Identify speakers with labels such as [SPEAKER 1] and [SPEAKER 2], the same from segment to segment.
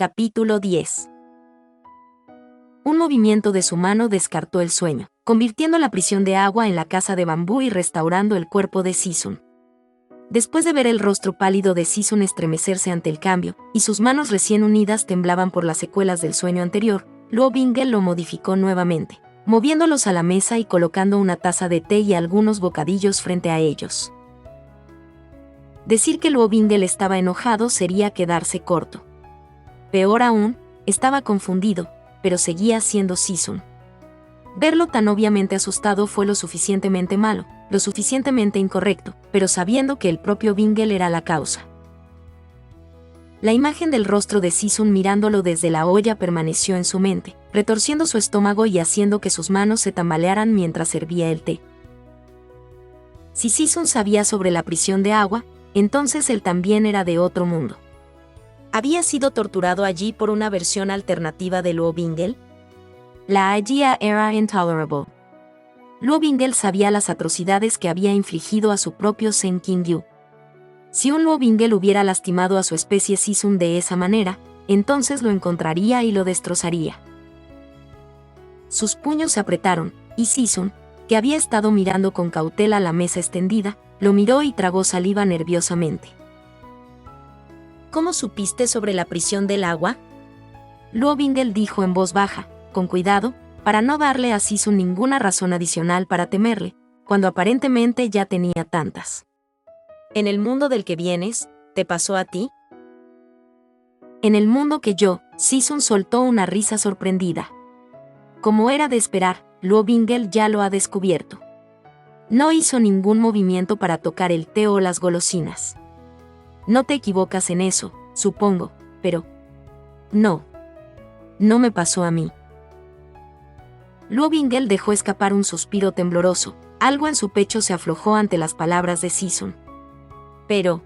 [SPEAKER 1] Capítulo 10. Un movimiento de su mano descartó el sueño, convirtiendo la prisión de agua en la casa de bambú y restaurando el cuerpo de Sisun. Después de ver el rostro pálido de Sisun estremecerse ante el cambio, y sus manos recién unidas temblaban por las secuelas del sueño anterior, Luo Bingle lo modificó nuevamente, moviéndolos a la mesa y colocando una taza de té y algunos bocadillos frente a ellos. Decir que Luo Bingle estaba enojado sería quedarse corto. Peor aún, estaba confundido, pero seguía siendo Sisun. Verlo tan obviamente asustado fue lo suficientemente malo, lo suficientemente incorrecto, pero sabiendo que el propio Bingle era la causa. La imagen del rostro de Sisun mirándolo desde la olla permaneció en su mente, retorciendo su estómago y haciendo que sus manos se tambalearan mientras servía el té. Si Sisun sabía sobre la prisión de agua, entonces él también era de otro mundo. ¿Había sido torturado allí por una versión alternativa de Luo Bingle? La idea era intolerable. Luo Bingle sabía las atrocidades que había infligido a su propio Sen Qingyu. Si un Luo Bingle hubiera lastimado a su especie Sisun de esa manera, entonces lo encontraría y lo destrozaría. Sus puños se apretaron, y Sisun, que había estado mirando con cautela la mesa extendida, lo miró y tragó saliva nerviosamente. ¿Cómo supiste sobre la prisión del agua? Luo Bingle dijo en voz baja, con cuidado, para no darle a Sisun ninguna razón adicional para temerle, cuando aparentemente ya tenía tantas. ¿En el mundo del que vienes, te pasó a ti? En el mundo que yo, Sisun soltó una risa sorprendida. Como era de esperar, Luo Bingle ya lo ha descubierto. No hizo ningún movimiento para tocar el té o las golosinas. No te equivocas en eso, supongo, pero... No me pasó a mí. Luo Bingle dejó escapar un suspiro tembloroso, algo en su pecho se aflojó ante las palabras de Sisun. Pero...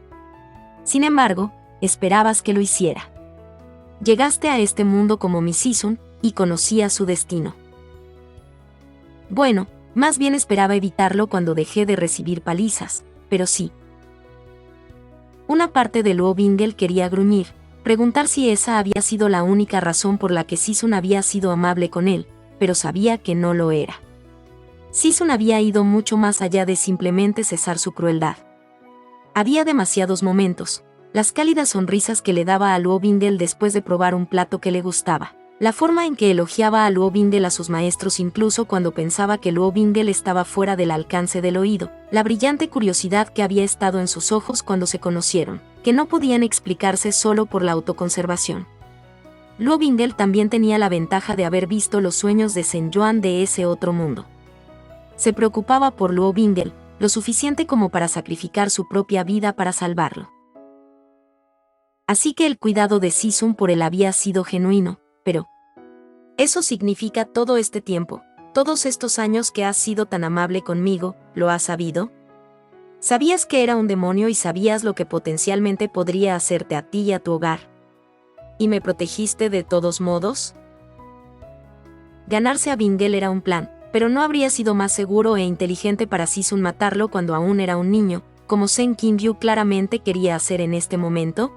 [SPEAKER 1] Sin embargo, esperabas que lo hiciera. Llegaste a este mundo como mi Sisun, y conocías su destino. Bueno, más bien esperaba evitarlo cuando dejé de recibir palizas, pero sí. Una parte de Luo Bingle quería gruñir, preguntar si esa había sido la única razón por la que Sisun había sido amable con él, pero sabía que no lo era. Sisun había ido mucho más allá de simplemente cesar su crueldad. Había demasiados momentos, las cálidas sonrisas que le daba a Luo Bingle después de probar un plato que le gustaba, la forma en que elogiaba a Luo Bingle a sus maestros incluso cuando pensaba que Luo Bingle estaba fuera del alcance del oído, la brillante curiosidad que había estado en sus ojos cuando se conocieron, que no podían explicarse solo por la autoconservación. Luo Bingle también tenía la ventaja de haber visto los sueños de Zhen Yuan de ese otro mundo. Se preocupaba por Luo Bingle, lo suficiente como para sacrificar su propia vida para salvarlo. Así que el cuidado de Sisun por él había sido genuino, pero... ¿Eso significa todo este tiempo, todos estos años que has sido tan amable conmigo, lo has sabido? ¿Sabías que era un demonio y sabías lo que potencialmente podría hacerte a ti y a tu hogar? ¿Y me protegiste de todos modos? Ganarse a Bingle era un plan, pero no habría sido más seguro e inteligente para Sisun matarlo cuando aún era un niño, como Sen Qingyu claramente quería hacer en este momento.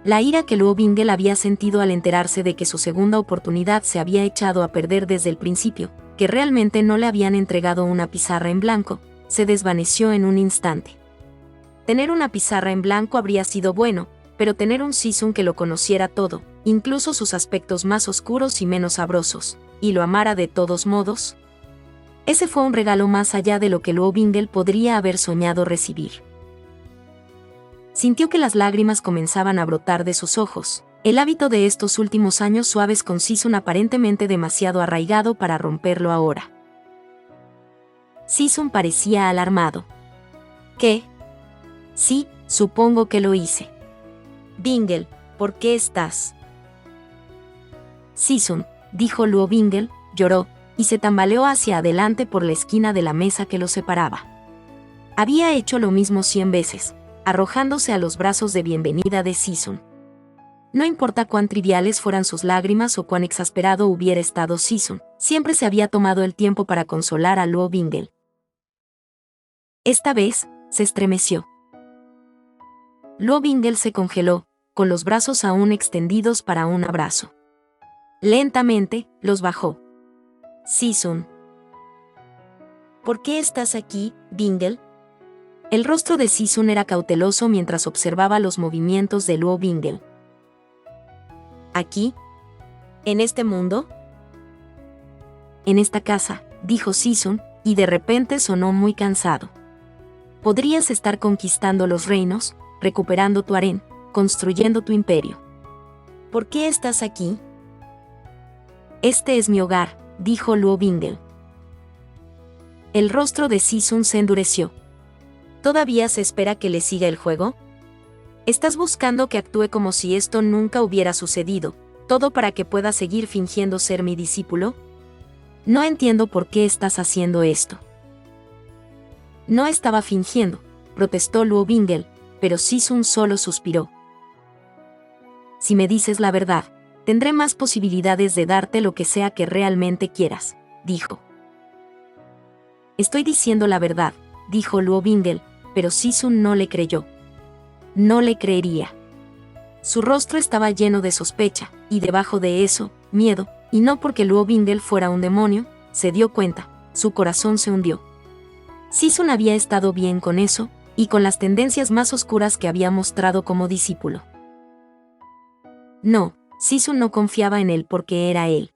[SPEAKER 1] La ira que Luo Bingle había sentido al enterarse de que su segunda oportunidad se había echado a perder desde el principio, que realmente no le habían entregado una pizarra en blanco, se desvaneció en un instante. Tener una pizarra en blanco habría sido bueno, pero tener un Sisun que lo conociera todo, incluso sus aspectos más oscuros y menos sabrosos, y lo amara de todos modos. Ese fue un regalo más allá de lo que Luo Bingle podría haber soñado recibir. Sintió que las lágrimas comenzaban a brotar de sus ojos, el hábito de estos últimos años suaves con Sisun aparentemente demasiado arraigado para romperlo ahora. Sisun parecía alarmado. ¿Qué? Sí, supongo que lo hice. Bingle, ¿por qué estás? Sisun, dijo Luo Bingle, lloró, y se tambaleó hacia adelante por la esquina de la mesa que lo separaba. Había hecho lo mismo 100 veces, arrojándose a los brazos de bienvenida de Sisun. No importa cuán triviales fueran sus lágrimas o cuán exasperado hubiera estado Sisun, siempre se había tomado el tiempo para consolar a Luo Bingle. Esta vez, se estremeció. Luo Bingle se congeló, con los brazos aún extendidos para un abrazo. Lentamente, los bajó. Sisun. ¿Por qué estás aquí, Bingle? El rostro de Sisun era cauteloso mientras observaba los movimientos de Luo Bingle. ¿Aquí? ¿En este mundo? En esta casa, dijo Sisun, y de repente sonó muy cansado. Podrías estar conquistando los reinos, recuperando tu harén, construyendo tu imperio. ¿Por qué estás aquí? Este es mi hogar, dijo Luo Bingle. El rostro de Sisun se endureció. ¿Todavía se espera que le siga el juego? ¿Estás buscando que actúe como si esto nunca hubiera sucedido, todo para que pueda seguir fingiendo ser mi discípulo? No entiendo por qué estás haciendo esto. No estaba fingiendo, protestó Luo Bingle, pero Sisun solo suspiró. Si me dices la verdad, tendré más posibilidades de darte lo que sea que realmente quieras, dijo. Estoy diciendo la verdad, dijo Luo Bingle, pero Sisun no le creyó. No le creería. Su rostro estaba lleno de sospecha, y debajo de eso, miedo, y no porque Luo Bingle fuera un demonio, se dio cuenta, su corazón se hundió. Sisun había estado bien con eso, y con las tendencias más oscuras que había mostrado como discípulo. No, Sisun no confiaba en él porque era él.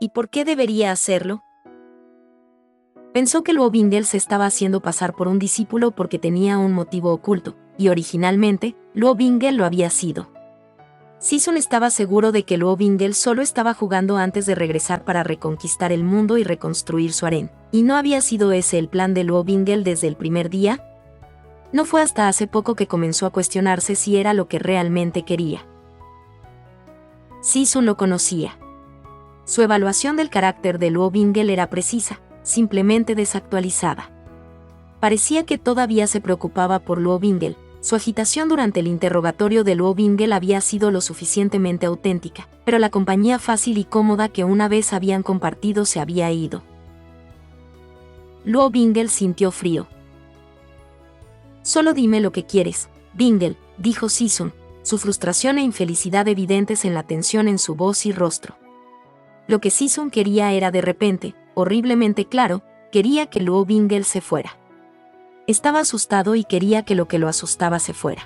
[SPEAKER 1] ¿Y por qué debería hacerlo? Pensó que Luo Bingle se estaba haciendo pasar por un discípulo porque tenía un motivo oculto, y originalmente, Luo Bingle lo había sido. Sisun estaba seguro de que Luo Bingle solo estaba jugando antes de regresar para reconquistar el mundo y reconstruir su harén, y no había sido ese el plan de Luo Bingle desde el primer día. No fue hasta hace poco que comenzó a cuestionarse si era lo que realmente quería. Sisun lo conocía. Su evaluación del carácter de Luo Bingle era precisa, simplemente desactualizada. Parecía que todavía se preocupaba por Luo Bingle. Su agitación durante el interrogatorio de Luo Bingle había sido lo suficientemente auténtica, pero la compañía fácil y cómoda que una vez habían compartido se había ido. Luo Bingle sintió frío. Solo dime lo que quieres, Bingle, dijo Sisun, su frustración e infelicidad evidentes en la tensión en su voz y rostro. Lo que Sisun quería era de repente, horriblemente claro, quería que Luo Bingle se fuera. Estaba asustado y quería que lo asustaba se fuera.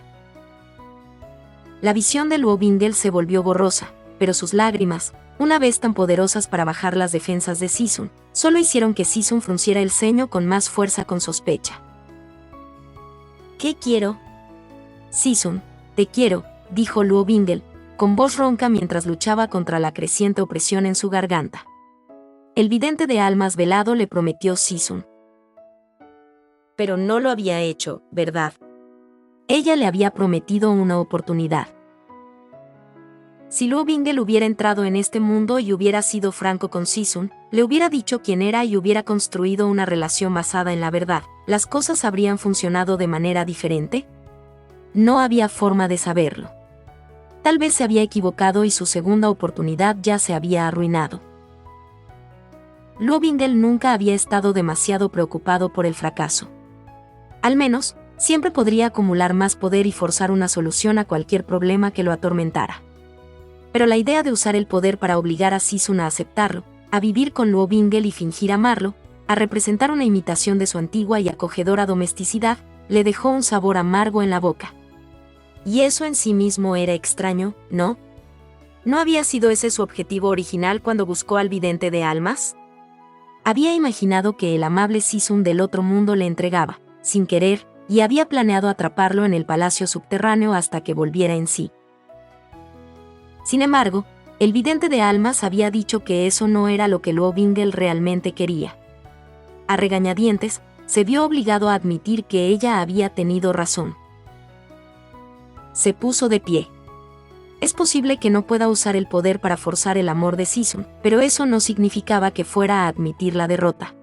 [SPEAKER 1] La visión de Luo Bingle se volvió borrosa, pero sus lágrimas, una vez tan poderosas para bajar las defensas de Sisun, solo hicieron que Sisun frunciera el ceño con más fuerza con sospecha. ¿Qué quiero? Sisun, te quiero, dijo Luo Bingle, con voz ronca mientras luchaba contra la creciente opresión en su garganta. El vidente de almas velado le prometió Sisun. Pero no lo había hecho, ¿verdad? Ella le había prometido una oportunidad. Si Luo Bingle hubiera entrado en este mundo y hubiera sido franco con Sisun, le hubiera dicho quién era y hubiera construido una relación basada en la verdad, ¿las cosas habrían funcionado de manera diferente? No había forma de saberlo. Tal vez se había equivocado y su segunda oportunidad ya se había arruinado. Luo Bingle nunca había estado demasiado preocupado por el fracaso. Al menos, siempre podría acumular más poder y forzar una solución a cualquier problema que lo atormentara. Pero la idea de usar el poder para obligar a Sisun a aceptarlo, a vivir con Luo Bingle y fingir amarlo, a representar una imitación de su antigua y acogedora domesticidad, le dejó un sabor amargo en la boca. Y eso en sí mismo era extraño, ¿no? ¿No había sido ese su objetivo original cuando buscó al vidente de almas? Había imaginado que el amable Sisun del otro mundo le entregaba, sin querer, y había planeado atraparlo en el palacio subterráneo hasta que volviera en sí. Sin embargo, el vidente de almas había dicho que eso no era lo que Luo Bingle realmente quería. A regañadientes, se vio obligado a admitir que ella había tenido razón. Se puso de pie. Es posible que no pueda usar el poder para forzar el amor de Sisun, pero eso no significaba que fuera a admitir la derrota.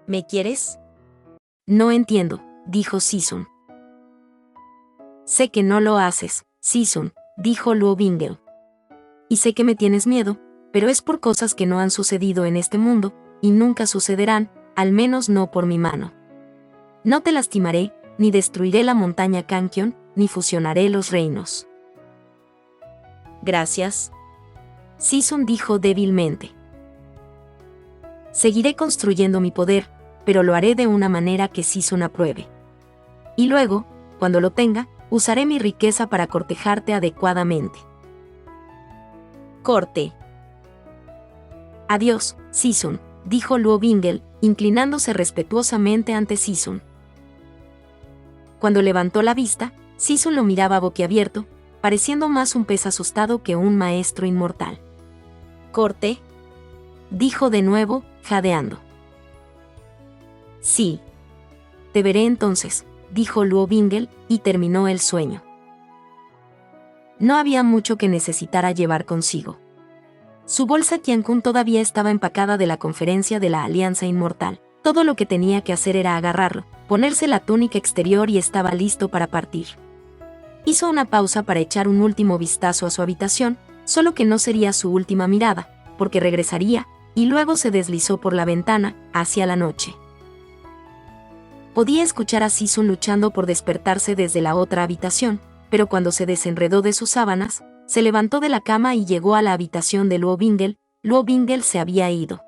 [SPEAKER 1] ¿Me quieres? No entiendo, dijo Sisun. Sé que no lo haces, Sisun, dijo Luo Bingle. Y sé que me tienes miedo, pero es por cosas que no han sucedido en este mundo, y nunca sucederán, al menos no por mi mano. No te lastimaré, ni destruiré la montaña Kankion, ni fusionaré los reinos. Gracias. Sisun dijo débilmente. Seguiré construyendo mi poder, pero lo haré de una manera que Sisun apruebe. Y luego, cuando lo tenga, usaré mi riqueza para cortejarte adecuadamente. Corte. Adiós, Sisun, dijo Luo Bingel, inclinándose respetuosamente ante Sisun. Cuando levantó la vista, Sisun lo miraba boquiabierto, pareciendo más un pez asustado que un maestro inmortal. Corte, dijo de nuevo, jadeando. Sí. Te veré entonces, dijo Luo Bingel, y terminó el sueño. No había mucho que necesitara llevar consigo. Su bolsa Qiankun todavía estaba empacada de la conferencia de la Alianza Inmortal. Todo lo que tenía que hacer era agarrarlo, ponerse la túnica exterior y estaba listo para partir. Hizo una pausa para echar un último vistazo a su habitación, solo que no sería su última mirada, porque regresaría, y luego se deslizó por la ventana, hacia la noche. Podía escuchar a Sisun luchando por despertarse desde la otra habitación, pero cuando se desenredó de sus sábanas, se levantó de la cama y llegó a la habitación de Luo Bingel. Luo Bingel se había ido.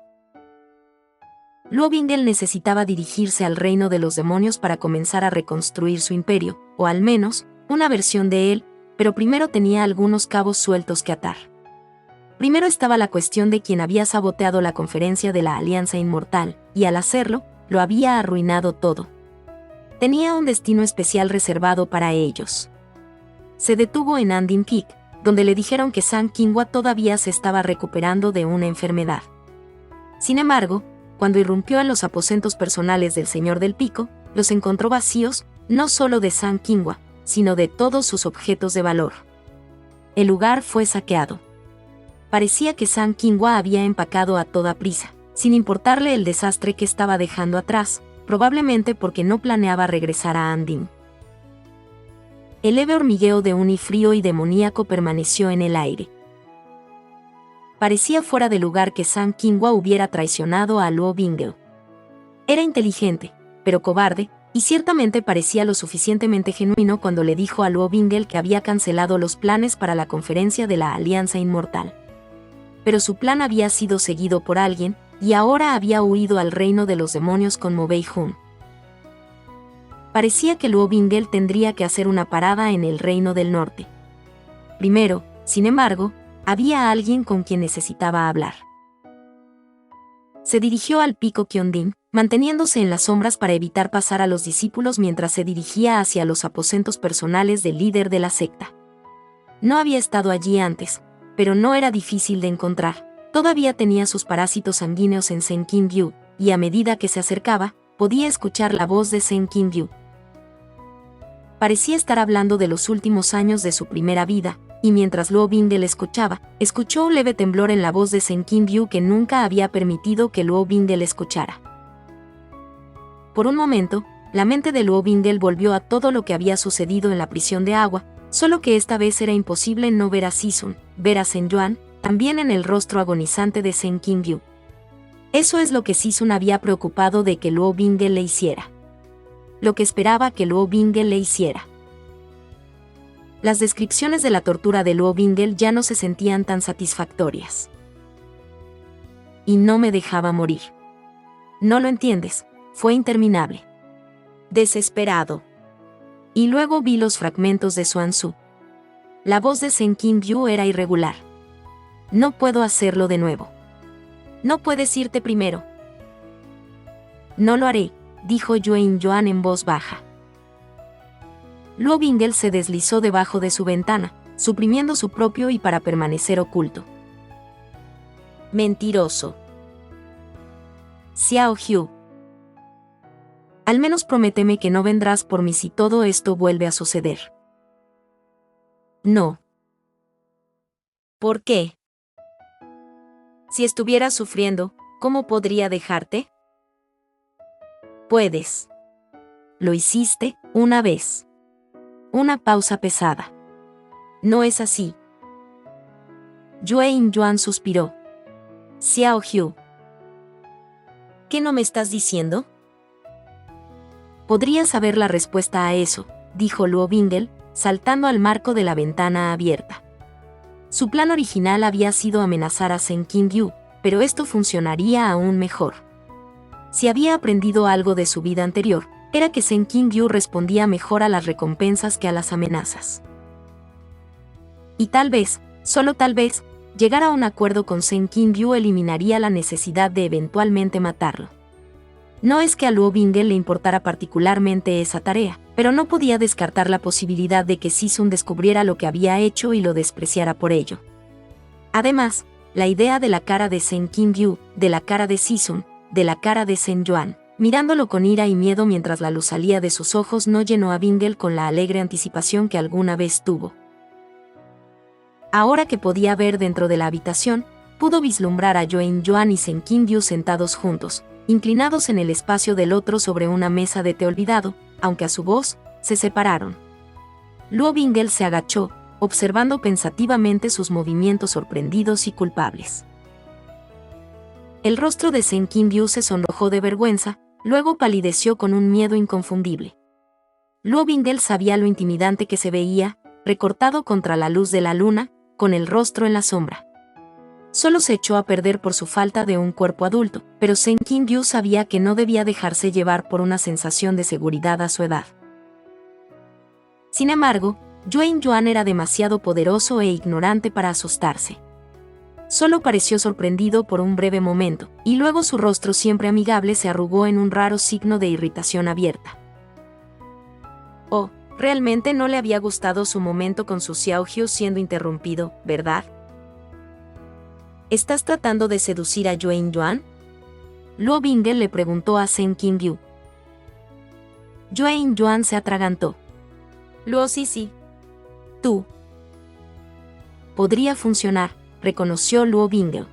[SPEAKER 1] Luo Bingel necesitaba dirigirse al reino de los demonios para comenzar a reconstruir su imperio, o al menos, una versión de él, pero primero tenía algunos cabos sueltos que atar. Primero estaba la cuestión de quién había saboteado la conferencia de la Alianza Inmortal, y al hacerlo, lo había arruinado todo. Tenía un destino especial reservado para ellos. Se detuvo en Andin Peak, donde le dijeron que San Qinghua todavía se estaba recuperando de una enfermedad. Sin embargo, cuando irrumpió en los aposentos personales del Señor del Pico, los encontró vacíos, no solo de San Qinghua, sino de todos sus objetos de valor. El lugar fue saqueado. Parecía que San Qinghua había empacado a toda prisa, sin importarle el desastre que estaba dejando atrás, probablemente porque no planeaba regresar a Andin. El leve hormigueo de un frío y demoníaco permaneció en el aire. Parecía fuera de lugar que San Qinghua hubiera traicionado a Luo Bingel. Era inteligente, pero cobarde, y ciertamente parecía lo suficientemente genuino cuando le dijo a Luo Bingel que había cancelado los planes para la conferencia de la Alianza Inmortal. Pero su plan había sido seguido por alguien, y ahora había huido al reino de los demonios con Mo Beihun. Parecía que Luo Bingel tendría que hacer una parada en el reino del norte. Primero, sin embargo, había alguien con quien necesitaba hablar. Se dirigió al pico Qiondin, manteniéndose en las sombras para evitar pasar a los discípulos mientras se dirigía hacia los aposentos personales del líder de la secta. No había estado allí antes, pero no era difícil de encontrar. Todavía tenía sus parásitos sanguíneos en Sen Qinbyu, y a medida que se acercaba, podía escuchar la voz de Sen Qinbyu. Parecía estar hablando de los últimos años de su primera vida, y mientras Luo Bingel escuchó un leve temblor en la voz de Sen Qinbyu que nunca había permitido que Luo Bingel escuchara. Por un momento, la mente de Luo Bingel volvió a todo lo que había sucedido en la prisión de agua, solo que esta vez era imposible no ver a Sisun, ver a Sen Yuan, también en el rostro agonizante de Sen Qinbyu. Eso es lo que Sisun había preocupado de que Luo Bingel le hiciera. Lo que esperaba que Luo Bingel le hiciera. Las descripciones de la tortura de Luo Bingel ya no se sentían tan satisfactorias. Y no me dejaba morir. No lo entiendes, fue interminable. Desesperado. Y luego vi los fragmentos de Xuan Tzu. La voz de Sen Qinbyu era irregular. No puedo hacerlo de nuevo. No puedes irte primero. No lo haré, dijo Yuan Yuan en voz baja. Luo Bingel se deslizó debajo de su ventana, suprimiendo su propio y para permanecer oculto. Mentiroso. Xiao Hu. Al menos prométeme que no vendrás por mí si todo esto vuelve a suceder. No. ¿Por qué? Si estuvieras sufriendo, ¿cómo podría dejarte? Puedes. Lo hiciste, una vez. Una pausa pesada. No es así. Yuan Yuan suspiró. Xiao Hu. ¿Qué no me estás diciendo? Podría saber la respuesta a eso, dijo Luo Bingel, saltando al marco de la ventana abierta. Su plan original había sido amenazar a Seng Kim-gyu, pero esto funcionaría aún mejor. Si había aprendido algo de su vida anterior, era que Seng Kim-gyu respondía mejor a las recompensas que a las amenazas. Y tal vez, solo tal vez, llegar a un acuerdo con Seng Kim-gyu eliminaría la necesidad de eventualmente matarlo. No es que a Luo Bingel le importara particularmente esa tarea, pero no podía descartar la posibilidad de que Si-sun descubriera lo que había hecho y lo despreciara por ello. Además, la idea de la cara de Seng Kim-gyu, de la cara de Si-sun, de la cara de Seng Yuan, mirándolo con ira y miedo mientras la luz salía de sus ojos, no llenó a Bingel con la alegre anticipación que alguna vez tuvo. Ahora que podía ver dentro de la habitación, pudo vislumbrar a Yoon Yuan y Seng Kim-gyu sentados juntos, inclinados en el espacio del otro sobre una mesa de té olvidado, aunque a su voz, se separaron. Luo Bingel se agachó, observando pensativamente sus movimientos sorprendidos y culpables. El rostro de Seng Kim-gyu se sonrojó de vergüenza, luego palideció con un miedo inconfundible. Luo Bingel sabía lo intimidante que se veía, recortado contra la luz de la luna, con el rostro en la sombra. Solo se echó a perder por su falta de un cuerpo adulto, pero Seng Kim-gyu sabía que no debía dejarse llevar por una sensación de seguridad a su edad. Sin embargo, Yoon Yuan era demasiado poderoso e ignorante para asustarse. Solo pareció sorprendido por un breve momento, y luego su rostro siempre amigable se arrugó en un raro signo de irritación abierta. Oh, realmente no le había gustado su momento con su Xiaoyu siendo interrumpido, ¿verdad? ¿Estás tratando de seducir a Yoon Yuan? Luo Bingel le preguntó a Seng Kim-gyu. Yoon Yuan se atragantó. Luo sí. Tú. Podría funcionar, reconoció Luo Bingel.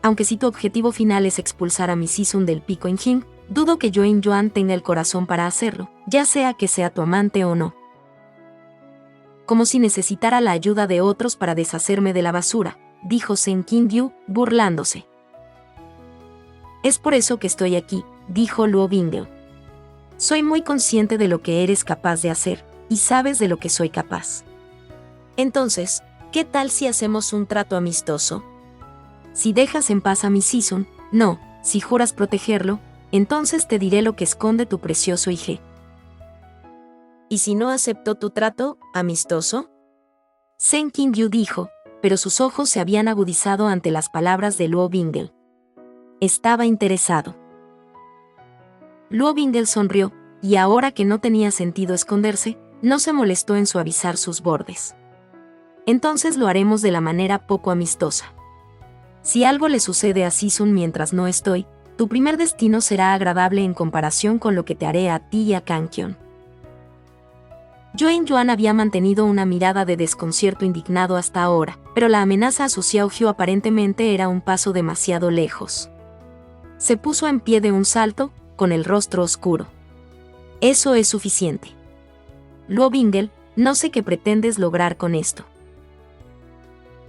[SPEAKER 1] Aunque si tu objetivo final es expulsar a mi Si-sun del pico Injin, dudo que Yoon Yuan tenga el corazón para hacerlo, ya sea que sea tu amante o no. Como si necesitara la ayuda de otros para deshacerme de la basura, dijo Seng Kim-gyu, burlándose. Es por eso que estoy aquí, dijo Luo Bingel. Soy muy consciente de lo que eres capaz de hacer, y sabes de lo que soy capaz. Entonces, ¿qué tal si hacemos un trato amistoso? Si dejas en paz a mi Si-sun, no, si juras protegerlo, entonces te diré lo que esconde tu precioso IG. ¿Y si no acepto tu trato, amistoso? Seng Kim-gyu dijo, pero sus ojos se habían agudizado ante las palabras de Luo Bingel. Estaba interesado. Luo Bingel sonrió, y ahora que no tenía sentido esconderse, no se molestó en suavizar sus bordes. Entonces lo haremos de la manera poco amistosa. Si algo le sucede a Si-sun mientras no estoy, tu primer destino será agradable en comparación con lo que te haré a ti y a Kang-kyon. Yoon Yuan había mantenido una mirada de desconcierto indignado hasta ahora, pero la amenaza a su Xiaoyu aparentemente era un paso demasiado lejos. Se puso en pie de un salto, con el rostro oscuro. Eso es suficiente. Luo Bingel, no sé qué pretendes lograr con esto.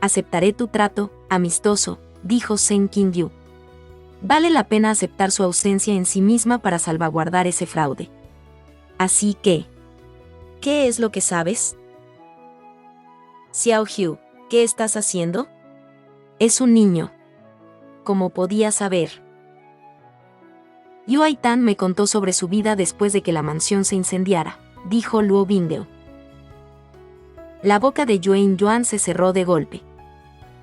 [SPEAKER 1] Aceptaré tu trato, amistoso, dijo Seng Kim-gyu. Vale la pena aceptar su ausencia en sí misma para salvaguardar ese fraude. Así que, ¿qué es lo que sabes? Xiaoyu, ¿qué estás haciendo? Es un niño. Como podía saber. Yue Tan me contó sobre su vida después de que la mansión se incendiara, dijo Luo Bingel. La boca de Yoon Yuan se cerró de golpe.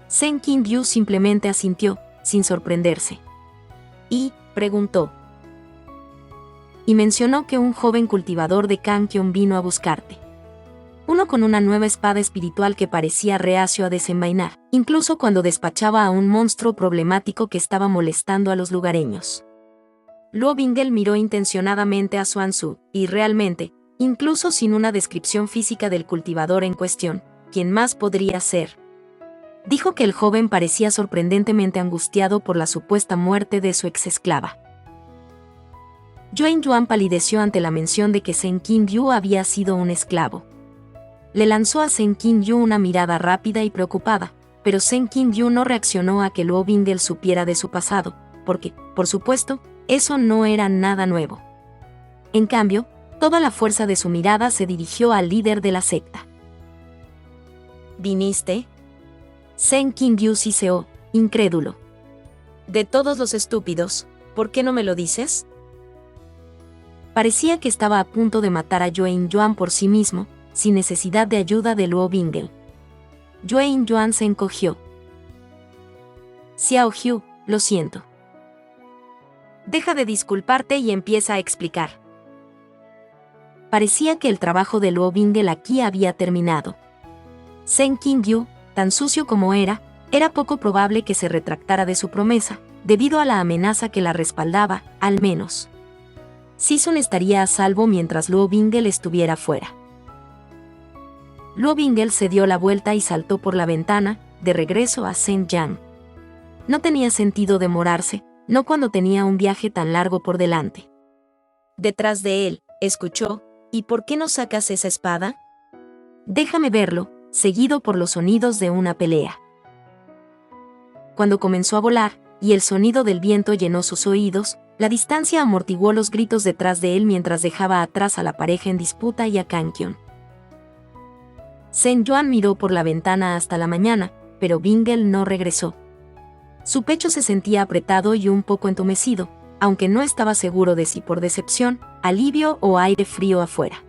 [SPEAKER 1] Seng Kim-gyu simplemente asintió, sin sorprenderse. Y preguntó. Y mencionó que un joven cultivador de Kang-kyon vino a buscarte. Uno con una nueva espada espiritual que parecía reacio a desenvainar, incluso cuando despachaba a un monstruo problemático que estaba molestando a los lugareños. Luo Bingel miró intencionadamente a Xuanzu, y realmente, incluso sin una descripción física del cultivador en cuestión, ¿quién más podría ser? Dijo que el joven parecía sorprendentemente angustiado por la supuesta muerte de su exesclava. Yoon Yuan palideció ante la mención de que Seng Kim-gyu había sido un esclavo. Le lanzó a Seng Kim-gyu una mirada rápida y preocupada, pero Seng Kim-gyu no reaccionó a que Luo Bingel supiera de su pasado, porque, por supuesto, eso no era nada nuevo. En cambio, Toda la fuerza de su mirada se dirigió al líder de la secta.
[SPEAKER 2] ¿Viniste?
[SPEAKER 1] Sen Qingyu siseó, incrédulo.
[SPEAKER 2] De todos los estúpidos, ¿por qué no me lo dices?
[SPEAKER 1] Parecía que estaba a punto de matar a Yue Yuan por sí mismo, sin necesidad de ayuda de Luo Bingel. Yue Yuan se encogió.
[SPEAKER 2] Xiao Hu,
[SPEAKER 1] lo siento.
[SPEAKER 2] Deja de disculparte y empieza a explicar.
[SPEAKER 1] Parecía que el trabajo de Luo Bingel aquí había terminado. Sen Qingyu, tan sucio como era poco probable que se retractara de su promesa, debido a la amenaza que la respaldaba, al menos. Sison estaría a salvo mientras Luo Bingel estuviera fuera. Luo Bingel se dio la vuelta y saltó por la ventana, de regreso a Zhenjiang. No tenía sentido demorarse, no cuando tenía un viaje tan largo por delante.
[SPEAKER 2] Detrás de él, escuchó, ¿y por qué no sacas esa espada?
[SPEAKER 1] Déjame verlo, seguido por los sonidos de una pelea. Cuando comenzó a volar, y el sonido del viento llenó sus oídos, la distancia amortiguó los gritos detrás de él mientras dejaba atrás a la pareja en disputa y a Kangkyun. Sen Yuan miró por la ventana hasta la mañana, pero Bingel no regresó. Su pecho se sentía apretado y un poco entumecido, aunque no estaba seguro de si por decepción, alivio o aire frío afuera.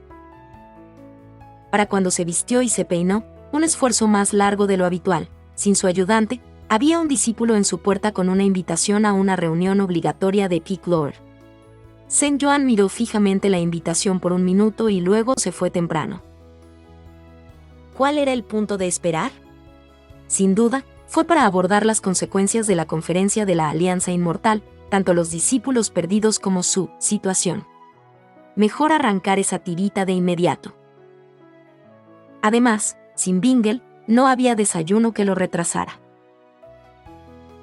[SPEAKER 1] Para cuando se vistió y se peinó, un esfuerzo más largo de lo habitual, sin su ayudante, había un discípulo en su puerta con una invitación a una reunión obligatoria de Peak Lord. Sen Yuan miró fijamente la invitación por un minuto y luego se fue temprano.
[SPEAKER 2] ¿Cuál era el punto de esperar?
[SPEAKER 1] Sin duda, fue para abordar las consecuencias de la conferencia de la Alianza Inmortal, tanto los discípulos perdidos como su situación. Mejor arrancar esa tirita de inmediato. Además, sin Bingel, no había desayuno que lo retrasara.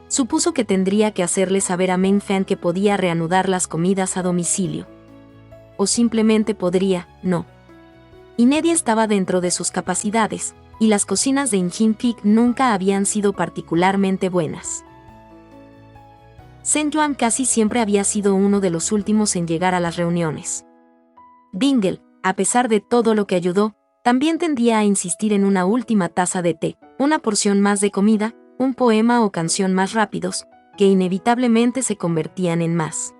[SPEAKER 1] Supuso que tendría que hacerle saber a Meng Fan que podía reanudar las comidas a domicilio. O simplemente podría, no. Inedia estaba dentro de sus capacidades, y las cocinas de Injin Peak nunca habían sido particularmente buenas. Sen Yuan casi siempre había sido uno de los últimos en llegar a las reuniones. Bingel, a pesar de todo lo que ayudó, también tendía a insistir en una última taza de té, una porción más de comida, un poema o canción más rápidos, que inevitablemente se convertían en más.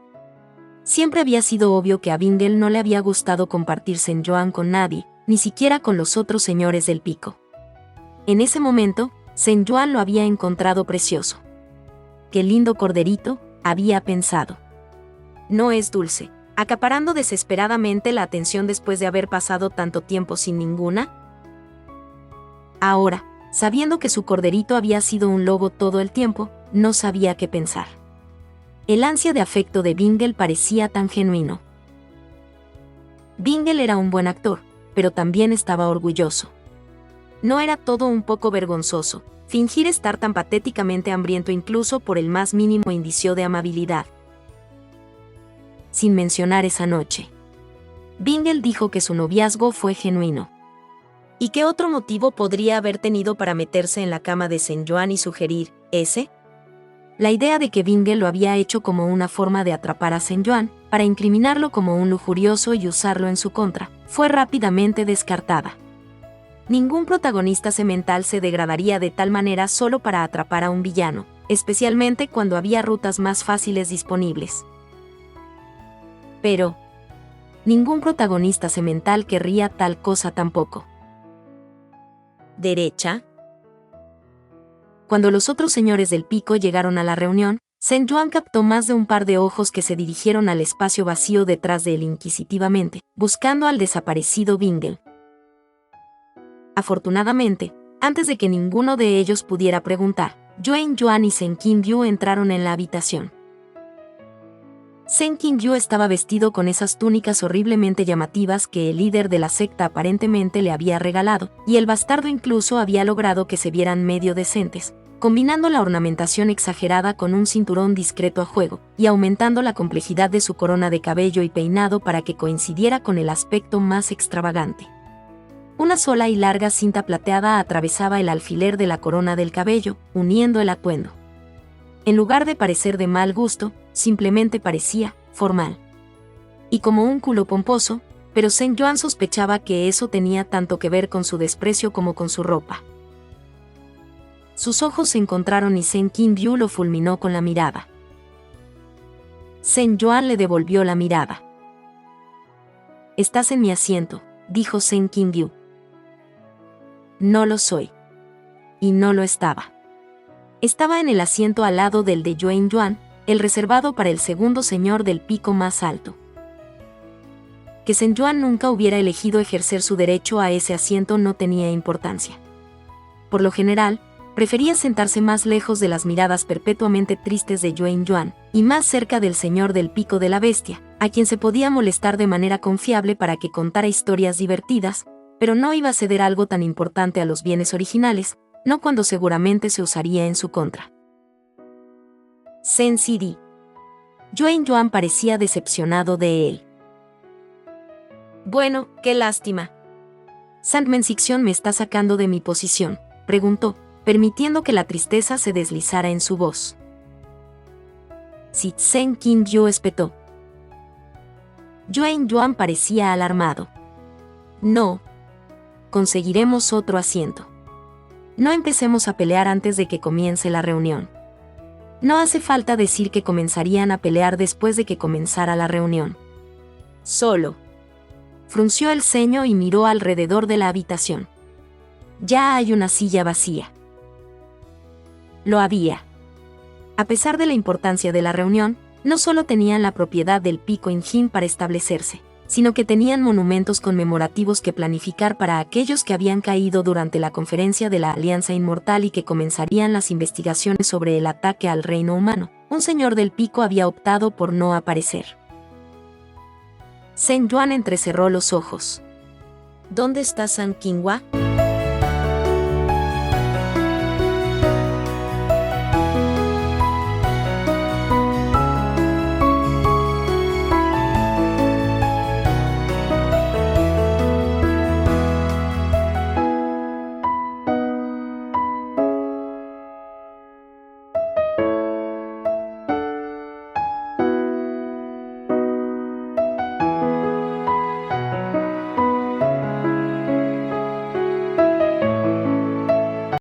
[SPEAKER 1] Siempre había sido obvio que a Bingel no le había gustado compartir Sen Yuan con nadie, ni siquiera con los otros señores del pico. En ese momento, Sen Yuan lo había encontrado precioso. «Qué lindo corderito», había pensado.
[SPEAKER 2] No es dulce, acaparando desesperadamente la atención después de haber pasado tanto tiempo sin ninguna.
[SPEAKER 1] Ahora, sabiendo que su corderito había sido un lobo todo el tiempo, no sabía qué pensar. El ansia de afecto de Bingel parecía tan genuino. Bingel era un buen actor, pero también estaba orgulloso.
[SPEAKER 2] ¿No era todo un poco vergonzoso, fingir estar tan patéticamente hambriento incluso por el más mínimo indicio de amabilidad?
[SPEAKER 1] Sin mencionar esa noche. Bingel dijo que su noviazgo fue genuino.
[SPEAKER 2] ¿Y qué otro motivo podría haber tenido para meterse en la cama de Sen Yuan y sugerir ese?
[SPEAKER 1] La idea de que Bingel lo había hecho como una forma de atrapar a Sen Yuan, para incriminarlo como un lujurioso y usarlo en su contra, fue rápidamente descartada. Ningún protagonista semental se degradaría de tal manera solo para atrapar a un villano, especialmente cuando había rutas más fáciles disponibles. Pero ningún protagonista semental querría tal cosa tampoco.
[SPEAKER 2] ¿Derecha?
[SPEAKER 1] Cuando los otros señores del pico llegaron a la reunión, Sen Yuan captó más de un par de ojos que se dirigieron al espacio vacío detrás de él inquisitivamente, buscando al desaparecido Bingel. Afortunadamente, antes de que ninguno de ellos pudiera preguntar, Yue Yuan y Sen Qingyu entraron en la habitación. Sen Qingyu estaba vestido con esas túnicas horriblemente llamativas que el líder de la secta aparentemente le había regalado, y el bastardo incluso había logrado que se vieran medio decentes, combinando la ornamentación exagerada con un cinturón discreto a juego, y aumentando la complejidad de su corona de cabello y peinado para que coincidiera con el aspecto más extravagante. Una sola y larga cinta plateada atravesaba el alfiler de la corona del cabello, uniendo el atuendo. En lugar de parecer de mal gusto, simplemente parecía formal. Y como un culo pomposo, pero Shen Yuan sospechaba que eso tenía tanto que ver con su desprecio como con su ropa. Sus ojos se encontraron y Shen Qingyu lo fulminó con la mirada. Shen Yuan le devolvió la mirada. «Estás en mi asiento», dijo Shen Qingyu. «No lo soy». Y no lo estaba. Estaba en el asiento al lado del de Yuan Yuan, el reservado para el segundo señor del pico más alto. Que Shen Yuan nunca hubiera elegido ejercer su derecho a ese asiento no tenía importancia. Por lo general, prefería sentarse más lejos de las miradas perpetuamente tristes de Yuan Yuan, y más cerca del señor del pico de la bestia, a quien se podía molestar de manera confiable para que contara historias divertidas, pero no iba a ceder algo tan importante a los bienes originales, no cuando seguramente se usaría en su contra. Shen Zidi. Yuan Yuan parecía decepcionado de él. «Bueno, qué lástima. ¿Sandmensixion me está sacando de mi posición?», preguntó, permitiendo que la tristeza se deslizara en su voz. Si Shen Qingyu espetó. Yuan Yuan parecía alarmado. «No. Conseguiremos otro asiento. No empecemos a pelear antes de que comience la reunión». No hace falta decir que comenzarían a pelear después de que comenzara la reunión. Solo. Frunció el ceño y miró alrededor de la habitación. Ya hay una silla vacía. Lo había. A pesar de la importancia de la reunión, no solo tenían la propiedad del pico Injin para establecerse, sino que tenían monumentos conmemorativos que planificar para aquellos que habían caído durante la conferencia de la Alianza Inmortal y que comenzarían las investigaciones sobre el ataque al reino humano. Un señor del pico había optado por no aparecer. Shen Yuan entrecerró los ojos. «¿Dónde está San Qinghua?»,